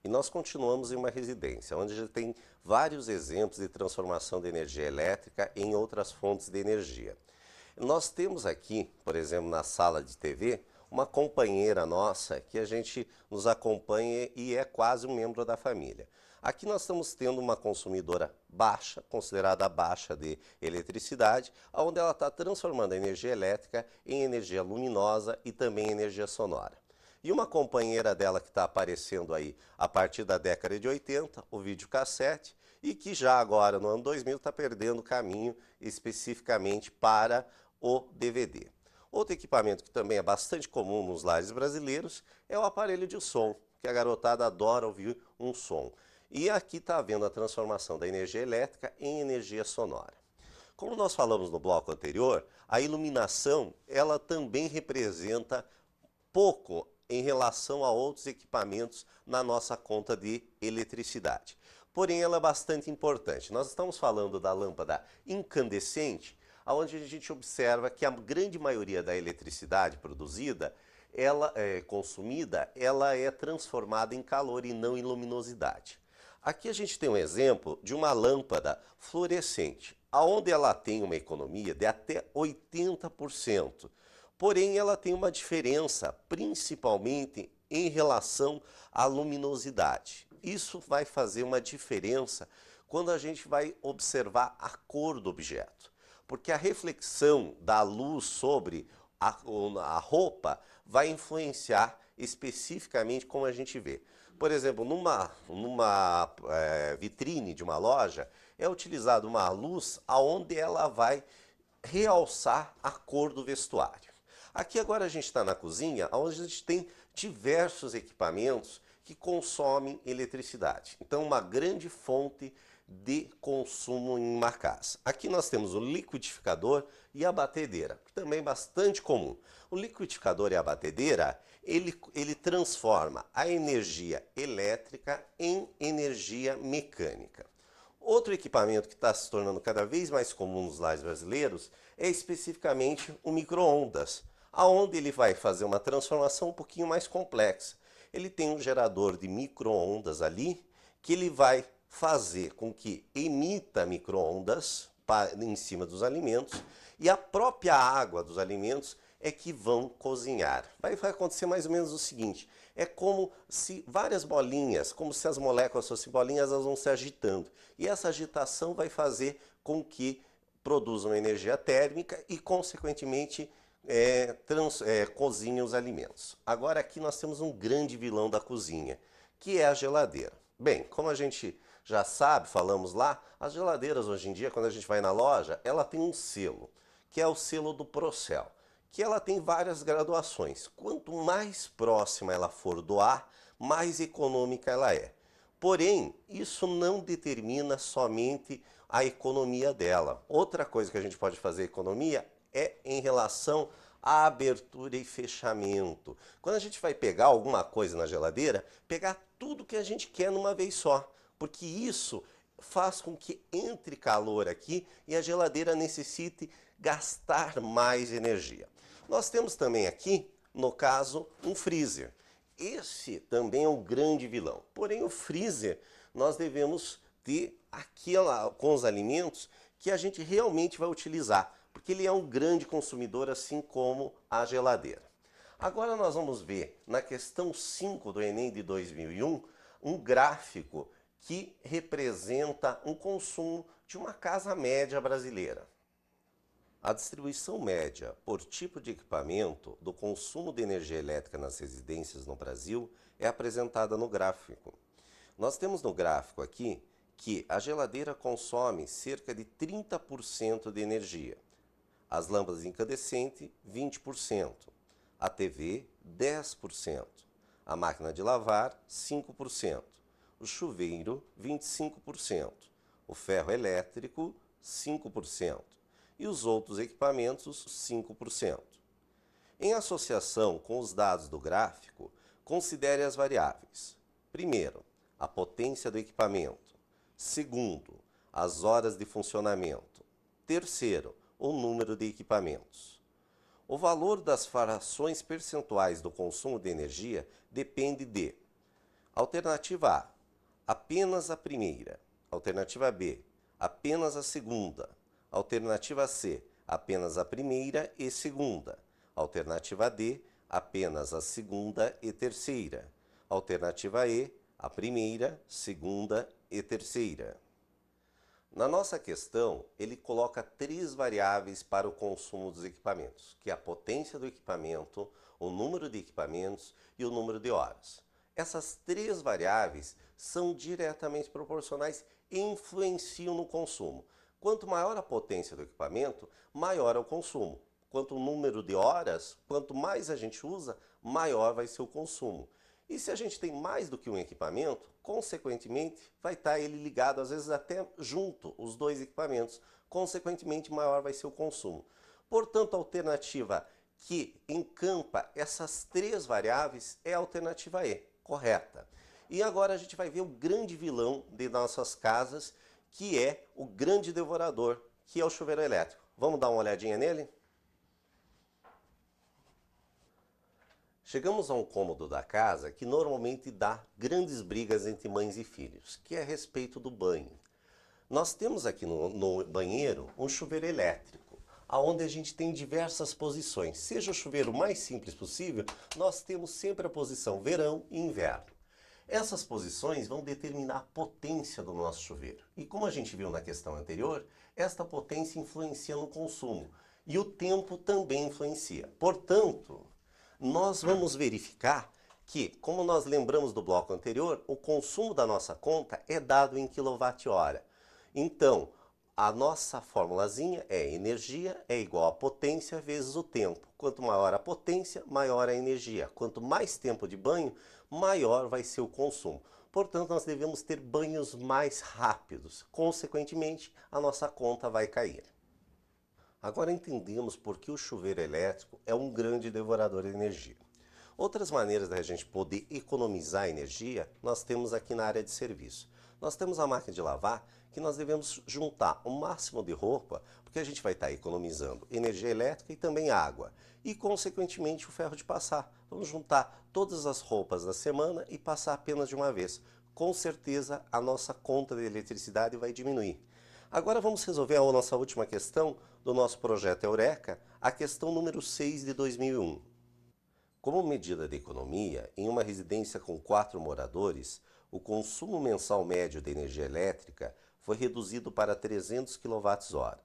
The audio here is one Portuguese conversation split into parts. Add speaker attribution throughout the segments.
Speaker 1: E nós continuamos em uma residência, onde já tem vários exemplos de transformação de energia elétrica em outras fontes de energia. Nós temos aqui, por exemplo, na sala de TV, uma companheira nossa que a gente nos acompanha e é quase um membro da família. Aqui nós estamos tendo uma consumidora baixa, considerada baixa de eletricidade, onde ela está transformando a energia elétrica em energia luminosa e também energia sonora. E uma companheira dela que está aparecendo aí a partir da década de 80, o videocassete, e que já agora no ano 2000 está perdendo caminho especificamente para o DVD. Outro equipamento que também é bastante comum nos lares brasileiros é o aparelho de som, que a garotada adora ouvir um som. E aqui está havendo a transformação da energia elétrica em energia sonora. Como nós falamos no bloco anterior, a iluminação ela também representa pouco em relação a outros equipamentos na nossa conta de eletricidade. Porém, ela é bastante importante. Nós estamos falando da lâmpada incandescente, onde a gente observa que a grande maioria da eletricidade produzida, consumida, ela é transformada em calor e não em luminosidade. Aqui a gente tem um exemplo de uma lâmpada fluorescente, onde ela tem uma economia de até 80%. Porém, ela tem uma diferença, principalmente em relação à luminosidade. Isso vai fazer uma diferença quando a gente vai observar a cor do objeto. Porque a reflexão da luz sobre a roupa vai influenciar especificamente como a gente vê. Por exemplo, numa vitrine de uma loja, é utilizada uma luz onde ela vai realçar a cor do vestuário. Aqui agora a gente está na cozinha, onde a gente tem diversos equipamentos que consomem eletricidade. Então, uma grande fonte de consumo em uma casa. Aqui nós temos o liquidificador e a batedeira, que também é bastante comum. O liquidificador e a batedeira, ele transforma a energia elétrica em energia mecânica. Outro equipamento que está se tornando cada vez mais comum nos lares brasileiros é especificamente o micro-ondas, aonde ele vai fazer uma transformação um pouquinho mais complexa. Ele tem um gerador de micro-ondas ali, que ele vai fazer com que emita micro-ondas em cima dos alimentos e a própria água dos alimentos é que vão cozinhar. Vai acontecer mais ou menos o seguinte, é como se várias bolinhas, como se as moléculas fossem bolinhas, elas vão se agitando. E essa agitação vai fazer com que produzam energia térmica e, consequentemente, cozinhem os alimentos. Agora aqui nós temos um grande vilão da cozinha, que é a geladeira. Bem, como a gente já sabe, falamos lá, as geladeiras hoje em dia, quando a gente vai na loja, ela tem um selo, que é o selo do Procel, que ela tem várias graduações. Quanto mais próxima ela for do ar, mais econômica ela é. Porém, isso não determina somente a economia dela. Outra coisa que a gente pode fazer economia é em relação à abertura e fechamento. Quando a gente vai pegar alguma coisa na geladeira, pegar tudo que a gente quer numa vez só, porque isso faz com que entre calor aqui e a geladeira necessite gastar mais energia. Nós temos também aqui, no caso, um freezer. Esse também é um grande vilão. Porém, o freezer nós devemos ter com os alimentos que a gente realmente vai utilizar, porque ele é um grande consumidor, assim como a geladeira. Agora nós vamos ver, na questão 5 do Enem de 2001, um gráfico que representa um consumo de uma casa média brasileira. A distribuição média por tipo de equipamento do consumo de energia elétrica nas residências no Brasil é apresentada no gráfico. Nós temos no gráfico aqui que a geladeira consome cerca de 30% de energia, as lâmpadas incandescentes 20%, a TV 10%, a máquina de lavar 5%, o chuveiro 25%, o ferro elétrico 5%. E os outros equipamentos 5%. Em associação com os dados do gráfico, considere as variáveis. Primeiro, a potência do equipamento. Segundo, as horas de funcionamento. Terceiro, o número de equipamentos. O valor das frações percentuais do consumo de energia depende de Alternativa A, apenas a primeira. Alternativa B, apenas a segunda. Alternativa C, apenas a primeira e segunda. Alternativa D, apenas a segunda e terceira. Alternativa E, a primeira, segunda e terceira. Na nossa questão, ele coloca três variáveis para o consumo dos equipamentos, que é a potência do equipamento, o número de equipamentos e o número de horas. Essas três variáveis são diretamente proporcionais e influenciam no consumo. Quanto maior a potência do equipamento, maior é o consumo. Quanto o número de horas, quanto mais a gente usa, maior vai ser o consumo. E se a gente tem mais do que um equipamento, consequentemente, vai estar ele ligado, às vezes até junto, os dois equipamentos. Consequentemente, maior vai ser o consumo. Portanto, a alternativa que encampa essas três variáveis é a alternativa E, correta. E agora a gente vai ver o grande vilão de nossas casas, que é o grande devorador, que é o chuveiro elétrico. Vamos dar uma olhadinha nele? Chegamos a um cômodo da casa que normalmente dá grandes brigas entre mães e filhos, que é a respeito do banho. Nós temos aqui no banheiro um chuveiro elétrico, onde a gente tem diversas posições. Seja o chuveiro mais simples possível, nós temos sempre a posição verão e inverno. Essas posições vão determinar a potência do nosso chuveiro. E como a gente viu na questão anterior, esta potência influencia no consumo e o tempo também influencia. Portanto, nós vamos verificar que, como nós lembramos do bloco anterior, o consumo da nossa conta é dado em kWh. Então, a nossa formulazinha é energia é igual a potência vezes o tempo. Quanto maior a potência, maior a energia. Quanto mais tempo de banho, maior vai ser o consumo. Portanto, nós devemos ter banhos mais rápidos. Consequentemente, a nossa conta vai cair. Agora entendemos por que o chuveiro elétrico é um grande devorador de energia. Outras maneiras da gente poder economizar energia, nós temos aqui na área de serviço. Nós temos a máquina de lavar, que nós devemos juntar o máximo de roupa, porque a gente vai estar economizando energia elétrica e também água. E, consequentemente, o ferro de passar. Vamos juntar todas as roupas da semana e passar apenas de uma vez. Com certeza, a nossa conta de eletricidade vai diminuir. Agora vamos resolver a nossa última questão do nosso projeto Eureka, a questão número 6 de 2001. Como medida de economia, em uma residência com 4 moradores, o consumo mensal médio de energia elétrica foi reduzido para 300 kWh.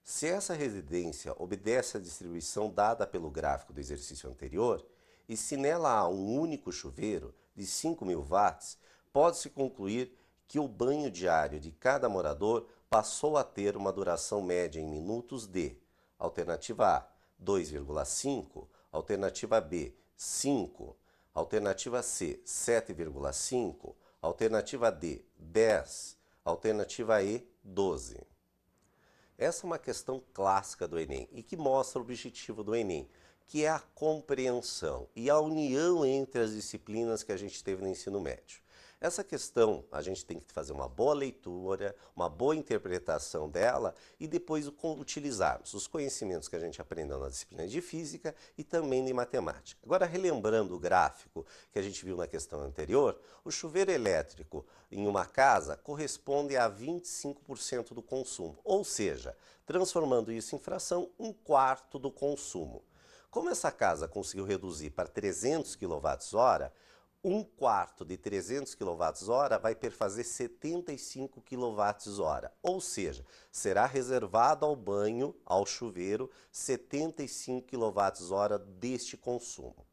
Speaker 1: Se essa residência obedece à distribuição dada pelo gráfico do exercício anterior, e se nela há um único chuveiro de 5.000 watts, pode-se concluir que o banho diário de cada morador passou a ter uma duração média em minutos de: alternativa A, 2,5, alternativa B, 5, alternativa C, 7,5, alternativa D, 10, alternativa E, 12. Essa é uma questão clássica do Enem e que mostra o objetivo do Enem, que é a compreensão e a união entre as disciplinas que a gente teve no ensino médio. Essa questão, a gente tem que fazer uma boa leitura, uma boa interpretação dela e depois utilizarmos os conhecimentos que a gente aprendeu na disciplina de física e também de matemática. Agora, relembrando o gráfico que a gente viu na questão anterior, o chuveiro elétrico em uma casa corresponde a 25% do consumo, ou seja, transformando isso em fração, 1/4 do consumo. Como essa casa conseguiu reduzir para 300 kWh, 1/4 de 300 kWh vai perfazer 75 kWh, ou seja, será reservado ao banho, ao chuveiro, 75 kWh deste consumo.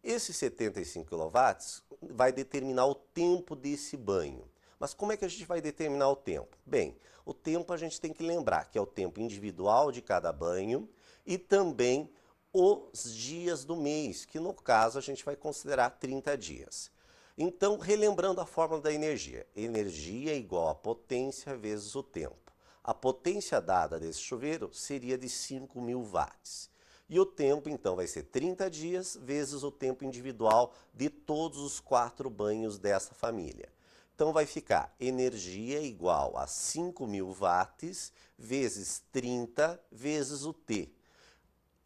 Speaker 1: Esse 75 kW vai determinar o tempo desse banho. Mas como é que a gente vai determinar o tempo? Bem, o tempo a gente tem que lembrar que é o tempo individual de cada banho e também os dias do mês, que no caso a gente vai considerar 30 dias. Então, relembrando a fórmula da energia. Energia é igual a potência vezes o tempo. A potência dada desse chuveiro seria de 5.000 watts. E o tempo, então, vai ser 30 dias vezes o tempo individual de todos os 4 banhos dessa família. Então, vai ficar energia igual a 5.000 watts vezes 30 vezes o T.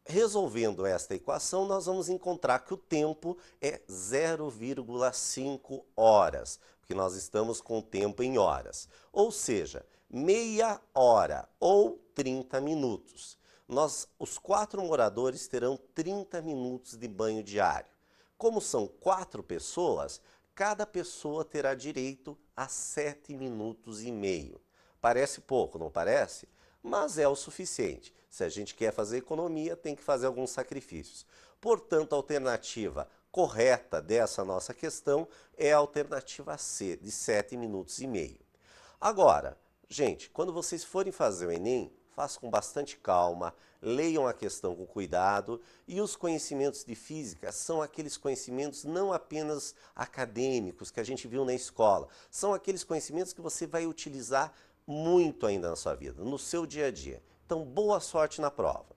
Speaker 1: Resolvendo esta equação, nós vamos encontrar que o tempo é 0,5 horas, porque nós estamos com o tempo em horas. Ou seja, meia hora ou 30 minutos. Os 4 moradores terão 30 minutos de banho diário. Como são 4 pessoas, cada pessoa terá direito a 7 minutos e meio. Parece pouco, não parece? Mas é o suficiente. Se a gente quer fazer economia, tem que fazer alguns sacrifícios. Portanto, a alternativa correta dessa nossa questão é a alternativa C, de 7 minutos e meio. Agora, gente, quando vocês forem fazer o Enem, façam com bastante calma, leiam a questão com cuidado, e os conhecimentos de física são aqueles conhecimentos não apenas acadêmicos que a gente viu na escola, são aqueles conhecimentos que você vai utilizar muito ainda na sua vida, no seu dia a dia. Então, boa sorte na prova!